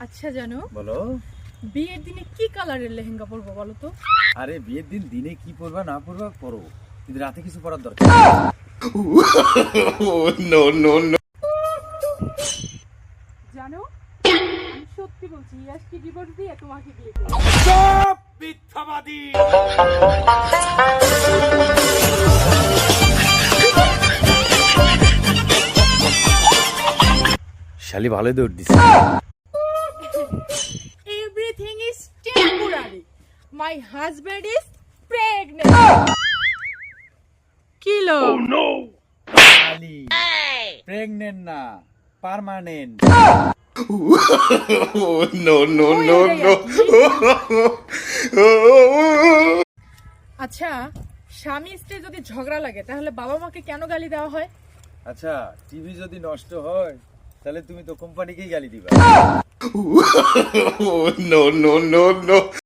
আচ্ছা জানো, বলো। বিয়ের দিনে কি কালারের লেহেঙ্গা পরবো বলো তো? আরে বিয়ের দিন দিনে কি পরবা না পরবা পরো, কিন্তু রাতে কিছু পরার দরকার নো নো নো। জানো, আমি সত্যি বলছি, ইয়াসকে ডিভোর্স দিয়ে তোমাকে বিয়ে করব। সব মিথ্যাবাদী। শালি ভালোই দৌড় দিছে। Everything is temporary, my husband is pregnant. কি লো? শালি প্রেগন্যান্ট না, permanent. No no no no. আচ্ছা, স্বামী স্ত্রী যদি ঝগড়া লাগে তাহলে বাবা মাকে কেন গালি দেওয়া হয়? আচ্ছা, টিভি যদি নষ্ট হয় তাহলে তুমি তো কোম্পানিকেই গালি দিবা। No no no no.